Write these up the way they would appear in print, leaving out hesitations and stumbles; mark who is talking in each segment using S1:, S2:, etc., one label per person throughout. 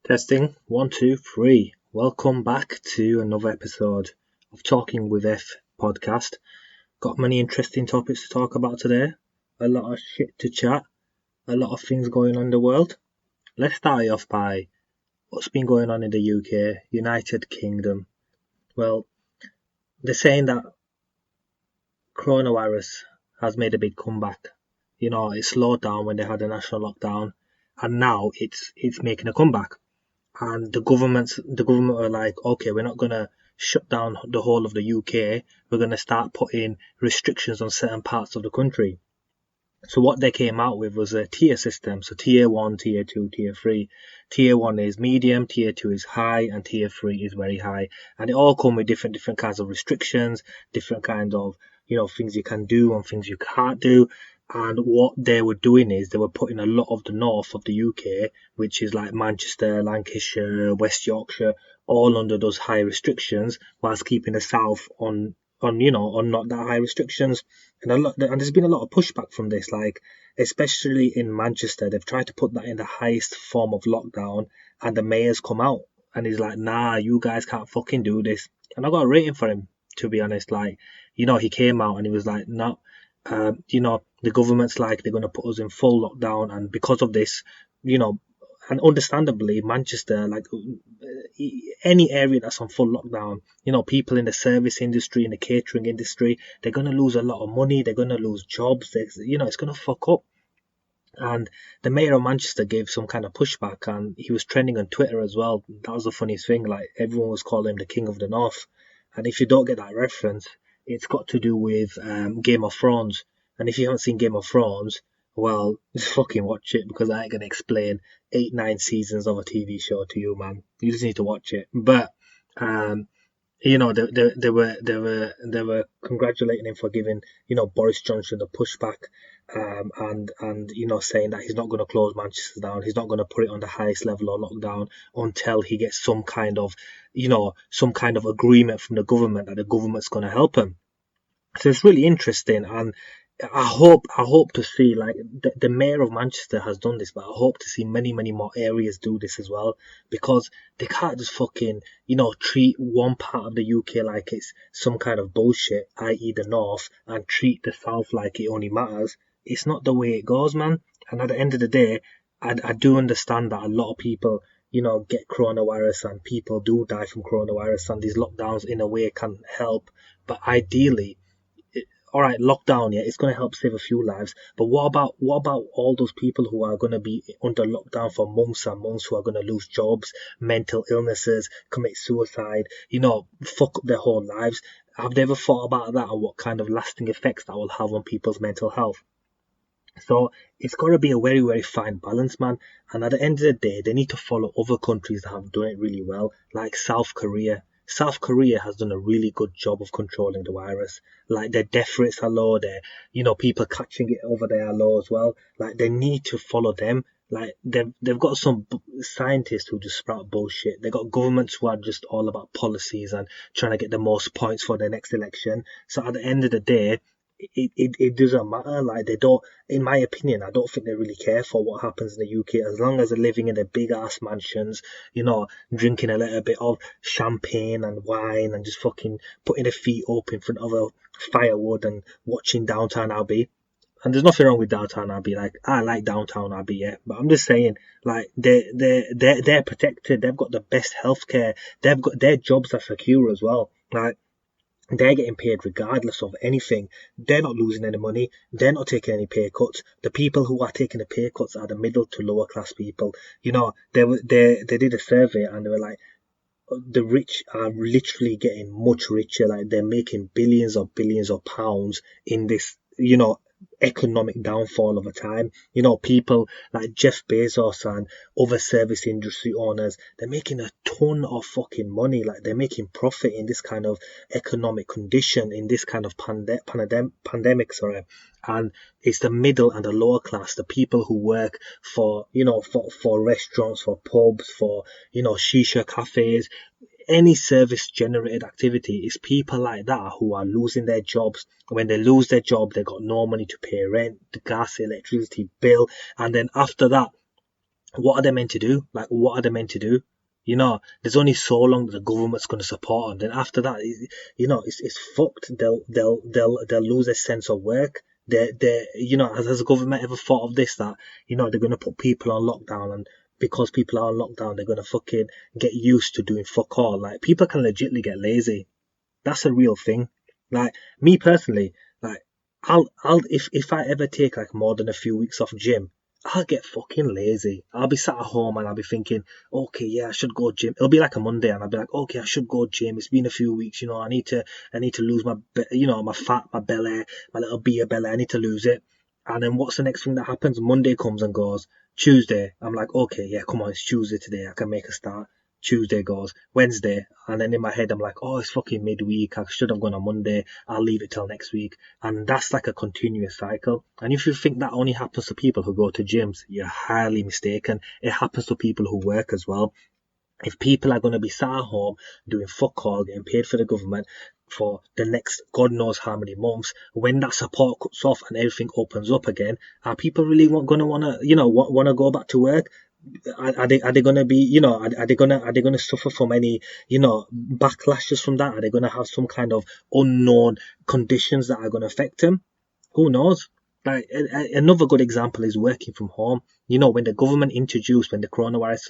S1: Testing 1, 2, 3. Welcome back to another episode of Talking with F podcast. Got many interesting topics to talk about today. A lot of shit to chat. A lot of things going on in the world. Let's start off by what's been going on in the UK, United Kingdom. Well, they're saying that coronavirus has made a big comeback. It slowed down when they had a national lockdown, and now it's making a comeback. And the government are like, okay, we're not gonna shut down the whole of the UK. We're gonna start putting restrictions on certain parts of the country. So what they came out with was a tier system. So tier 1, tier 2, tier 3. Tier 1 is medium, tier 2 is high, and tier 3 is very high. And it all come with different kinds of restrictions, different kinds of things you can do and things you can't do. And what they were doing is they were putting a lot of the north of the UK, which is like Manchester, Lancashire, West Yorkshire, all under those high restrictions, whilst keeping the south on not that high restrictions. And there's been a lot of pushback from this, like especially in Manchester. They've tried to put that in the highest form of lockdown, and the mayor's come out and he's like, nah, you guys can't fucking do this. And I got a rating for him, to be honest. Like, he came out and he was like, no, the government's like, they're going to put us in full lockdown, and because of this, and understandably, Manchester, like any area that's on full lockdown, people in the service industry, in the catering industry, they're going to lose a lot of money, they're going to lose jobs, it's going to fuck up. And the mayor of Manchester gave some kind of pushback, and he was trending on Twitter as well. That was the funniest thing, like everyone was calling him the King of the North. And if you don't get that reference, it's got to do with Game of Thrones. And if you haven't seen Game of Thrones, well, just fucking watch it, because I ain't gonna explain 8-9 seasons of a TV show to you, man. You just need to watch it. But they were congratulating him for giving Boris Johnson the pushback, and saying that he's not going to close Manchester down. He's not going to put it on the highest level of lockdown until he gets some kind of agreement from the government that the government's going to help him. So it's really interesting, and I hope to see, like, the mayor of Manchester has done this, but I hope to see many more areas do this as well, because they can't just fucking treat one part of the UK like it's some kind of bullshit, i.e. the north, and treat the south like it only matters. It's not the way it goes, man. And at the end of the day, I do understand that a lot of people get coronavirus, and people do die from coronavirus, and these lockdowns in a way can help, but ideally, all right, lockdown, yeah, it's going to help save a few lives. But what about all those people who are going to be under lockdown for months and months, who are going to lose jobs, mental illnesses, commit suicide, fuck up their whole lives? Have they ever thought about that, and what kind of lasting effects that will have on people's mental health? So it's got to be a very, very fine balance, man. And at the end of the day, they need to follow other countries that have done it really well, like South Korea. South Korea has done a really good job of controlling the virus. Like, their death rates are low, people catching it over there are low as well. Like, they need to follow them. Like, they've got some scientists who just sprout bullshit. They got governments who are just all about policies and trying to get the most points for their next election. So at the end of the day, it doesn't matter. Like, they don't, in my opinion, I don't think they really care for what happens in the UK, as long as they're living in their big ass mansions, drinking a little bit of champagne and wine, and just fucking putting their feet up in front of a firewood and watching Downton Abbey. And there's nothing wrong with Downton Abbey. Like, I like Downton Abbey, yeah, but I'm just saying, like, they're protected. They've got the best healthcare. They've got, their jobs are secure as well. Like, they're getting paid regardless of anything. They're not losing any money. They're not taking any pay cuts. The people who are taking the pay cuts are the middle to lower class people. They did a survey, and they were like, the rich are literally getting much richer. Like, they're making billions of pounds in this, economic downfall of a time. People like Jeff Bezos and other service industry owners, they're making a ton of fucking money. Like, they're making profit in this kind of economic condition, in this kind of pandemic, and it's the middle and the lower class, the people who work for restaurants, for pubs, for shisha cafes, any service generated activity. Is people like that who are losing their jobs. When they lose their job, they got no money to pay rent, the gas, electricity bill, and then after that, what are they meant to do? Like, what are they meant to do? You know, there's only so long that the government's going to support them. Then after that, you know, it's fucked. They'll lose a sense of work. You know, has the government ever thought of this? That, you know, they're going to put people on lockdown, and because people are on lockdown, they're going to fucking get used to doing fuck all. Like, people can legitimately get lazy. That's a real thing. Like, me personally, like, I'll if I ever take like more than a few weeks off gym, I'll get fucking lazy. I'll be sat at home and I'll be thinking, okay, yeah, I should go gym. It'll be like a Monday, and I'll be like, okay, I should go gym. It's been a few weeks, you know. I need to lose my, you know, my fat, my belly, my little beer belly. I need to lose it. And then what's the next thing that happens? Monday comes and goes. Tuesday, I'm like, okay, yeah, come on, it's Tuesday today. I can make a start. Tuesday goes, Wednesday, and then in my head I'm like, oh, it's fucking midweek. I should have gone on Monday. I'll leave it till next week. And that's like a continuous cycle. And if you think that only happens to people who go to gyms, you're highly mistaken. It happens to people who work as well. If people are going to be sat at home doing fuck all, getting paid for the government for the next God knows how many months, when that support cuts off and everything opens up again, are people really going to want to, you know, want to go back to work? Are they going to be, you know, are they going to suffer from any, you know, backlashes from that? Are they going to have some kind of unknown conditions that are going to affect them? Who knows? Like, another good example is working from home. You know, when the government introduced, when the coronavirus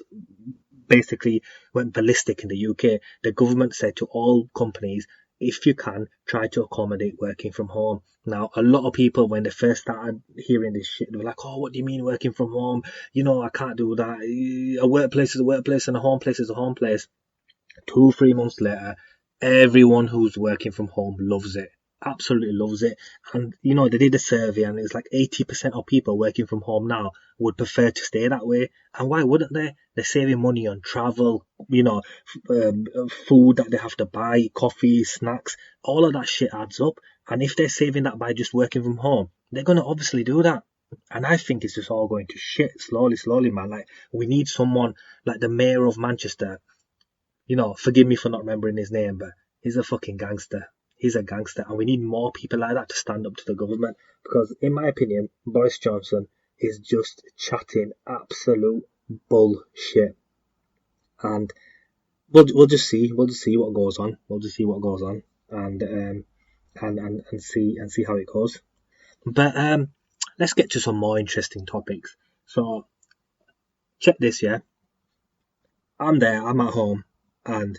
S1: basically went ballistic in the UK, the government said to all companies, if you can, try to accommodate working from home. Now, a lot of people, when they first started hearing this shit, they were like, oh, what do you mean working from home? You know, I can't do that. A workplace is a workplace and a home place is a home place. 2-3 months later, everyone who's working from home loves it. Absolutely loves it. And, you know, they did a survey and it's like 80% of people working from home now would prefer to stay that way. And why wouldn't they? They're saving money on travel, you know, food that they have to buy, coffee, snacks, all of that shit adds up. And if they're saving that by just working from home, they're going to obviously do that. And I think it's just all going to shit slowly, man. Like, we need someone like the mayor of Manchester. You know, forgive me for not remembering his name, but he's a fucking gangster. He's a gangster, and we need more people like that to stand up to the government. Because, in my opinion, Boris Johnson is just chatting absolute bullshit. And we'll just see what goes on. We'll just see what goes on, and see how it goes. But let's get to some more interesting topics. So, check this, yeah. I'm at home, and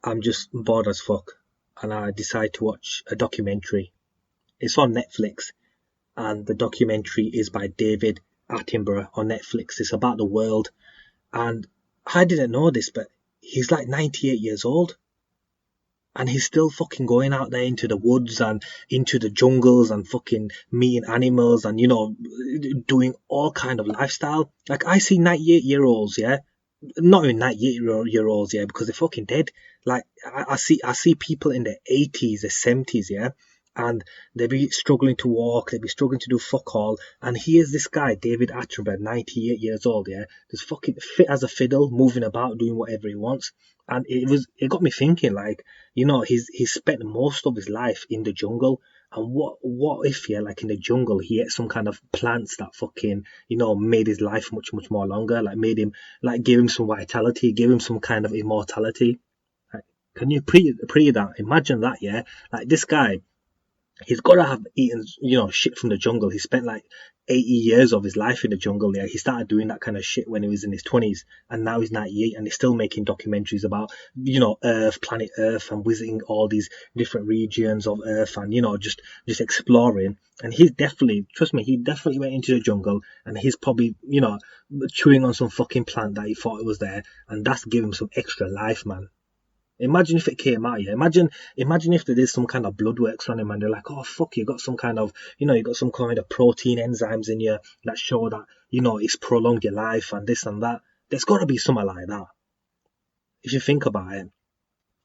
S1: I'm just bored as fuck, and I decide to watch a documentary. It's on Netflix, and the documentary is by David Attenborough on Netflix. It's about the world, and I didn't know this, but he's like 98 years old, and he's still fucking going out there into the woods and into the jungles and fucking meeting animals and, you know, doing all kind of lifestyle. Like, I see 98-year-olds, yeah, not even 98-year-olds, yeah, because they're fucking dead. Like, I see people in their 80s, their 70s, yeah, and they be struggling to walk, they be struggling to do fuck all. And here's this guy, David Attenborough, 98 years old, yeah, just fucking fit as a fiddle, moving about, doing whatever he wants. And it got me thinking, like, you know, he's spent most of his life in the jungle. And what if, yeah, like in the jungle, he ate some kind of plants that fucking, you know, made his life much more longer, like made him, like, gave him some vitality, gave him some kind of immortality. Like, can you pre that? Imagine that, yeah. Like, this guy, he's got to have eaten, you know, shit from the jungle. He spent like 80 years of his life in the jungle. Yeah, he started doing that kind of shit when he was in his 20s, and now he's 98, and he's still making documentaries about, you know, planet Earth, and visiting all these different regions of Earth, and, you know, just exploring. And he's definitely, trust me, he definitely went into the jungle, and he's probably, you know, chewing on some fucking plant that he thought it was there, and that's giving him some extra life, man. Imagine if it came out, yeah. Imagine if there is some kind of blood works on him and they're like, oh fuck, you got some kind of, you know, you got some kind of protein enzymes in you that show that, you know, it's prolonged your life and this and that. There's got to be something like that, if you think about it.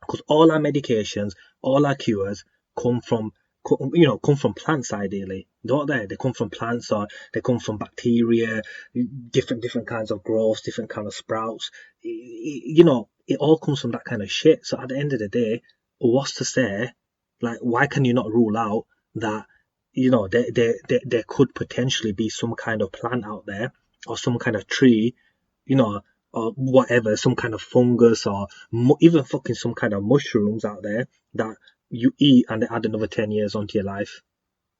S1: Because all our medications, all our cures come from, you know, come from plants ideally, don't they? They come from plants, or they come from bacteria, different kinds of growths, different kind of sprouts. You know, it all comes from that kind of shit. So at the end of the day, what's to say? Like, why can you not rule out that, you know, there could potentially be some kind of plant out there, or some kind of tree or whatever, some kind of fungus, or even fucking some kind of mushrooms out there that you eat and they add another 10 years onto your life.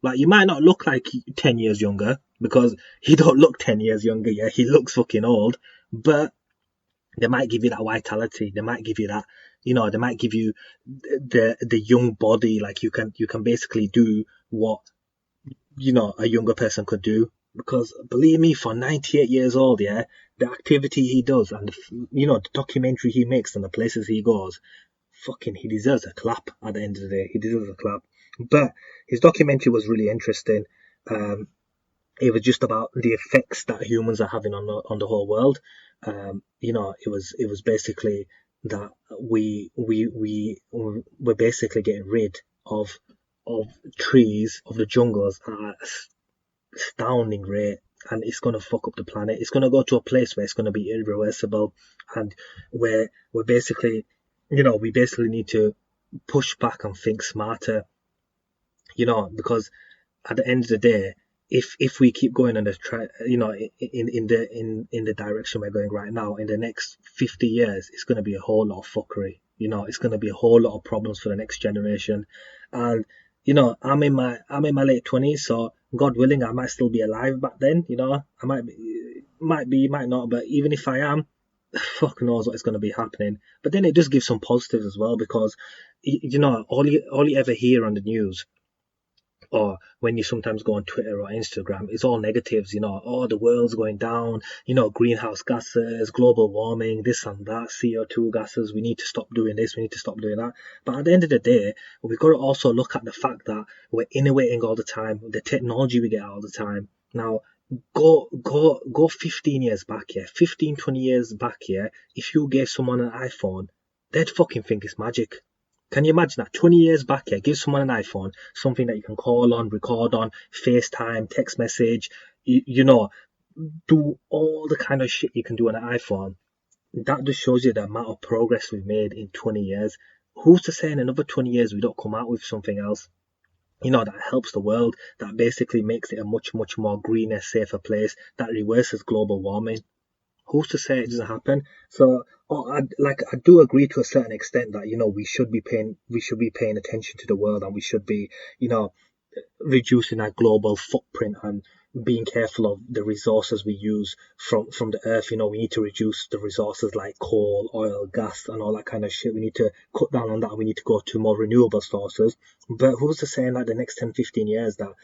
S1: Like, you might not look like 10 years younger, because he don't look 10 years younger, yeah, he looks fucking old, but they might give you that vitality, they might give you that, they might give you the young body. Like, you can basically do what, a younger person could do. Because believe me, for 98 years old, yeah, the activity he does, and the documentary he makes and the places he goes, fucking, he deserves a clap. At the end of the day, he deserves a clap. But his documentary was really interesting. It was just about the effects that humans are having on the whole world. It was basically that we're basically getting rid of trees, of the jungles, at an astounding rate, and it's going to fuck up the planet. It's going to go to a place where it's going to be irreversible, and where we're basically, we basically need to push back and think smarter, because at the end of the day, if we keep going on the in the direction we're going right now, in the next 50 years, it's going to be a whole lot of fuckery. It's going to be a whole lot of problems for the next generation. And I'm in my late 20s, so God willing, I might still be alive back then. I might be, might not, but even if I am, fuck knows what is going to be happening. But then it does give some positives as well, because all you ever hear on the news, or when you sometimes go on Twitter or Instagram, it's all negatives. Oh, the world's going down, greenhouse gases, global warming, this and that, CO2 gases, we need to stop doing this, we need to stop doing that. But at the end of the day, we've got to also look at the fact that we're innovating all the time, the technology we get all the time. Now, go 15 years back here, 15, 20 years back here, if you gave someone an iPhone, they'd fucking think it's magic. Can you imagine that? 20 years back here, give someone an iPhone, something that you can call on, record on, FaceTime, text message, do all the kind of shit you can do on an iPhone. That just shows you the amount of progress we've made in 20 years. Who's to say in another 20 years we don't come out with something else, that helps the world, that basically makes it a much, much more greener, safer place, that reverses global warming? Who's to say it doesn't happen? So, I do agree to a certain extent that we should be paying attention to the world, and we should be reducing our global footprint and being careful of the resources we use from the earth. We need to reduce the resources like coal, oil, gas, and all that kind of shit. We need to cut down on that. We need to go to more renewable sources. But who's to say in the next 10-15 years that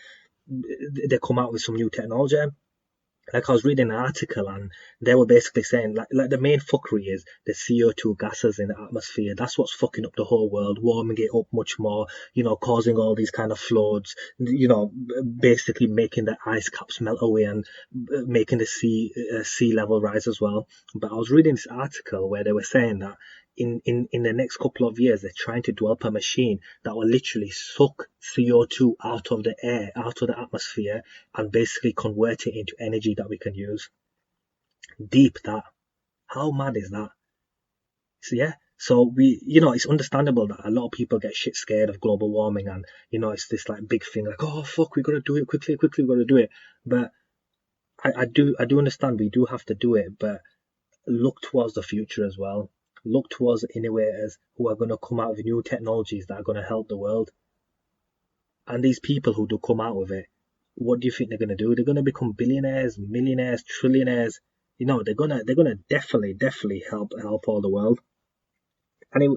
S1: they come out with some new technology? Like, I was reading an article, and they were basically saying like the main fuckery is the CO2 gases in the atmosphere. That's what's fucking up the whole world, warming it up much more, causing all these kind of floods, basically making the ice caps melt away, and making the sea level rise as well. But I was reading this article where they were saying that in the next couple of years, they're trying to develop a machine that will literally suck CO2 out of the air, out of the atmosphere, and basically convert it into energy that we can use. Deep, that. How mad is that? So yeah, so it's understandable that a lot of people get shit scared of global warming, and it's this like big thing, like, oh fuck, we gotta do it quickly, we gotta do it. But I do understand we do have to do it, but look towards the future as well. Look towards innovators who are going to come out with new technologies that are going to help the world. And these people who do come out with it, what do you think they're going to do? They're going to become billionaires, millionaires, trillionaires. They're gonna definitely help all the world. And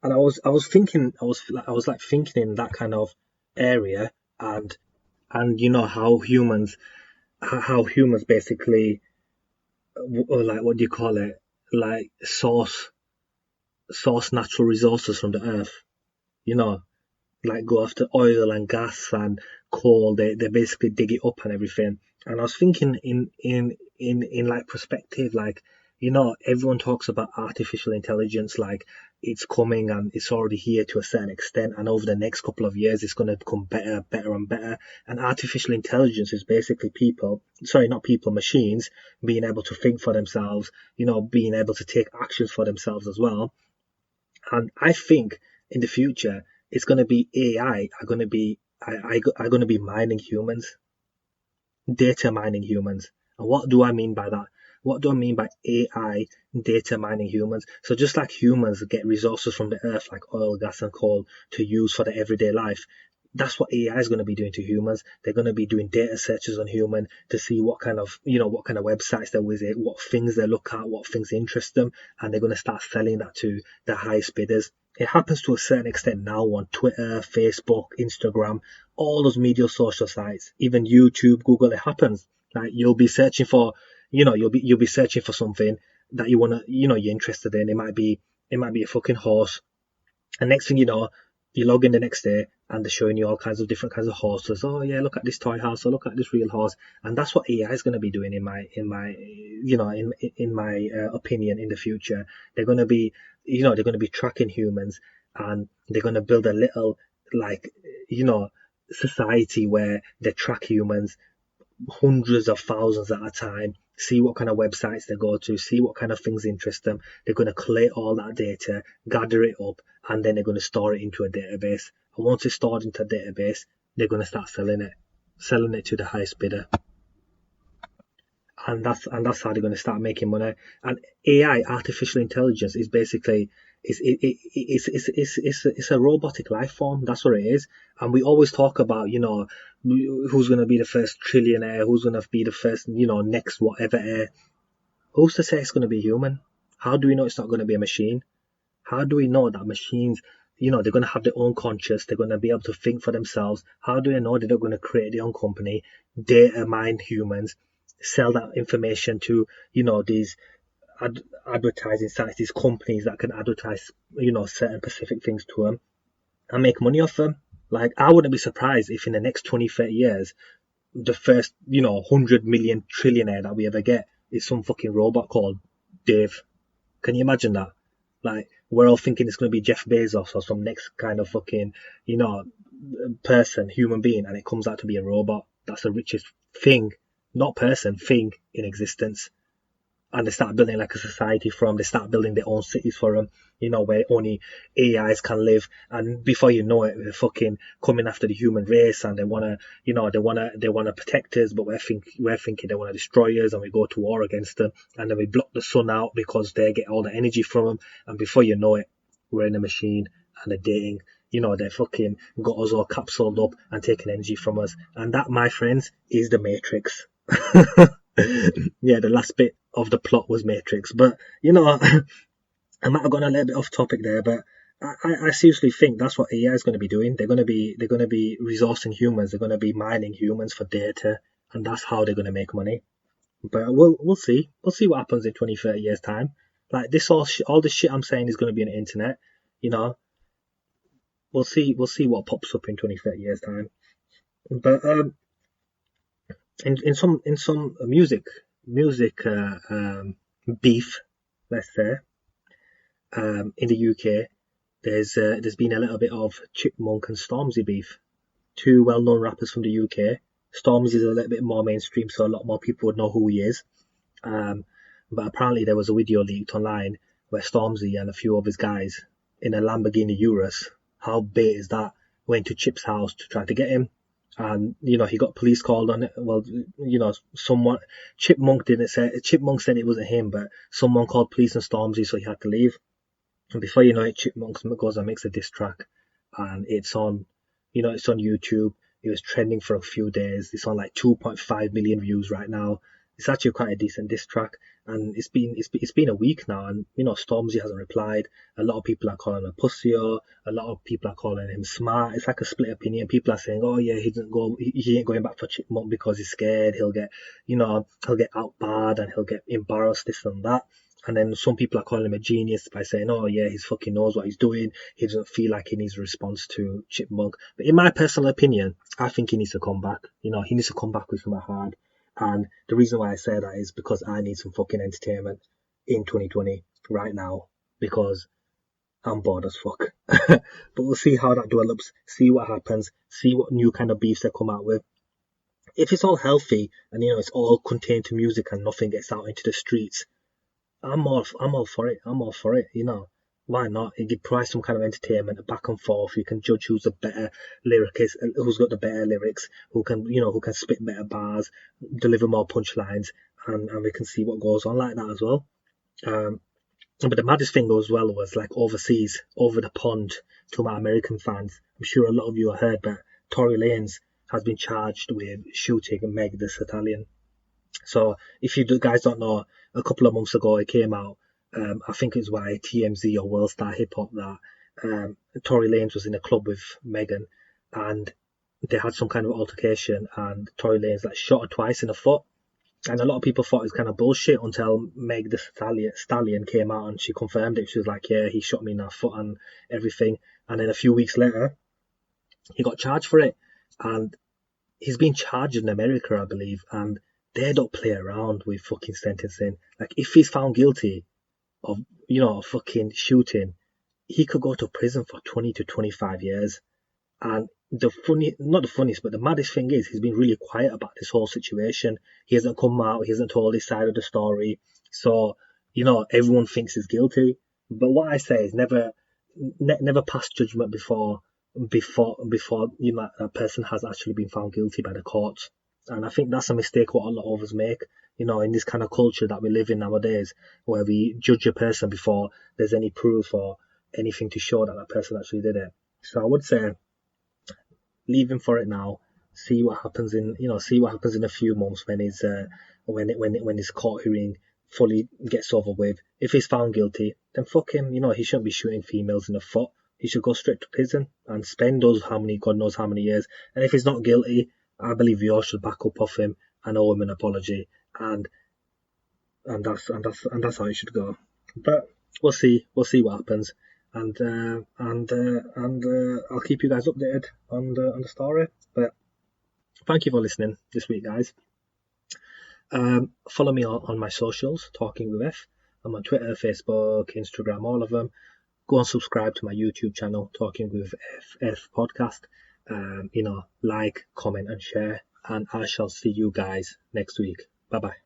S1: I was thinking in that kind of area, and how humans basically, like, what do you call it, like source natural resources from the earth, like go after oil and gas and coal. They basically dig it up and everything. And I was thinking in like perspective, like, everyone talks about artificial intelligence, like it's coming and it's already here to a certain extent, and over the next couple of years it's going to become better and better. And artificial intelligence is basically machines being able to think for themselves, being able to take actions for themselves as well. And I think in the future it's going to be AI are going to be mining humans, data mining humans. And what do I mean by that? What do I mean by AI data mining humans? So just like humans get resources from the earth like oil, gas, and coal to use for their everyday life, that's what AI is going to be doing to humans. They're going to be doing data searches on human to see what kind of what kind of websites they visit, what things they look at, what things interest them, and they're going to start selling that to the highest bidders. It happens to a certain extent now on Twitter, Facebook, Instagram, all those media social sites, even YouTube, Google. It happens. Like you'll be searching for, you'll be searching for something that you wanna, you're interested in. It might be a fucking horse, and next thing you know, you log in the next day and they're showing you all kinds of different kinds of horses. Oh yeah, look at this toy horse, or look at this real horse. And that's what AI is going to be doing in my opinion in the future. They're going to be, they're going to be tracking humans, and they're going to build a little, like, society where they track humans hundreds of thousands at a time, see what kind of websites they go to, see what kind of things interest them. They're going to collate all that data, gather it up, and then they're going to store it into a database. And once it's stored into a database, they're going to start selling it to the highest bidder. And that's how they're going to start making money. And AI, artificial intelligence, is basically it's a robotic life form. That's what it is. And we always talk about, who's going to be the first trillionaire, who's going to be the first, next whatever. Who's to say it's going to be human? How do we know it's not going to be a machine? How do we know that machines, they're going to have their own conscience, they're going to be able to think for themselves? How do we know they're not going to create their own company, data mine humans, sell that information to, these advertising sites, these companies that can advertise, certain specific things to them and make money off them? Like, I wouldn't be surprised if in the next 20, 30 years, the first, 100 million trillionaire that we ever get is some fucking robot called Dave. Can you imagine that? Like, we're all thinking it's going to be Jeff Bezos or some next kind of fucking, person, human being, and it comes out to be a robot. That's the richest thing, not person, thing in existence. And they start building like a society for them. They start building their own cities for them, where only AIs can live. And before you know it, they're fucking coming after the human race, and they wanna protect us, but we're thinking they wanna destroy us, and we go to war against them, and then we block the sun out because they get all the energy from them. And before you know it, we're in a machine, and they're dating. They fucking got us all capsuled up and taking energy from us. And that, my friends, is the Matrix. Yeah, the last bit of the plot was Matrix, but I might have gone a little bit off topic there, but I seriously think that's what AI is going to be doing. They're going to be resourcing humans. They're going to be mining humans for data, and that's how they're going to make money. But we'll see. We'll see what happens in 20, 30 years time. Like this all this shit I'm saying is going to be on the internet. We'll see what pops up in 20, 30 years time. But in some music beef, let's say, in the UK, there's been a little bit of Chipmunk and Stormzy beef, two well-known rappers from the UK. Stormzy is a little bit more mainstream, so a lot more people would know who he is. But apparently there was a video leaked online where Stormzy and a few of his guys in a Lamborghini Urus, how bait is that, went to Chip's house to try to get him. And he got police called on it. Well, someone, Chipmunk said it wasn't him, but someone called police on Stormzy, so he had to leave. And before you know it, Chipmunk goes and makes a diss track, and it's on YouTube. It was trending for a few days. It's on like 2.5 million views right now. It's actually quite a decent diss track, and it's been a week now, and Stormzy hasn't replied. A lot of people are calling him a pussy, a lot of people are calling him smart. It's like a split opinion. People are saying, oh yeah, he ain't going back for Chipmunk because he's scared he'll get outbarred and he'll get embarrassed, this and that. And then some people are calling him a genius by saying, oh yeah, he fucking knows what he's doing. He doesn't feel like he needs a response to Chipmunk. But in my personal opinion, I think he needs to come back. He needs to come back with something hard. And the reason why I say that is because I need some fucking entertainment in 2020 right now, because I'm bored as fuck. But we'll see how that develops, see what happens, see what new kind of beefs they come out with. If it's all healthy and it's all contained to music and nothing gets out into the streets, I'm all for it. Why not? It provides some kind of entertainment, a back and forth. You can judge who's the better lyricist, who's got the better lyrics, who can spit better bars, deliver more punchlines, and we can see what goes on like that as well. But the maddest thing as well was like overseas, over the pond, to my American fans. I'm sure a lot of you have heard, but Tory Lanez has been charged with shooting Meg the Stallion. So if you guys don't know, a couple of months ago it came out, I think it was by TMZ or World Star Hip Hop, that Tory Lanez was in a club with Megan, and they had some kind of altercation, and Tory Lanez like shot her twice in the foot. And a lot of people thought it was kind of bullshit until Meg the Stallion came out and she confirmed it. She was like, yeah, he shot me in the foot and everything. And then a few weeks later, he got charged for it. And he's been charged in America, I believe. And they don't play around with fucking sentencing. Like, if he's found guilty of, fucking shooting, he could go to prison for 20 to 25 years. And not the funniest, but the maddest thing is he's been really quiet about this whole situation. He hasn't come out, he hasn't told his side of the story. So, everyone thinks he's guilty. But what I say is never pass judgment before that person has actually been found guilty by the courts. And I think that's a mistake what a lot of us make, in this kind of culture that we live in nowadays, where we judge a person before there's any proof or anything to show that that person actually did it. So I would say, leave him for it now. See what happens in a few months when his court hearing fully gets over with. If he's found guilty, then fuck him. He shouldn't be shooting females in the foot. He should go straight to prison and spend God knows how many years. And if he's not guilty, I believe you all should back up off him and owe him an apology. And that's how it should go. But we'll see what happens. And I'll keep you guys updated on the story. But thank you for listening this week, guys. Follow me on my socials, Talking with F. I'm on Twitter, Facebook, Instagram, all of them. Go and subscribe to my YouTube channel, Talking with F Podcast. Like, comment, and share. And I shall see you guys next week. Bye bye.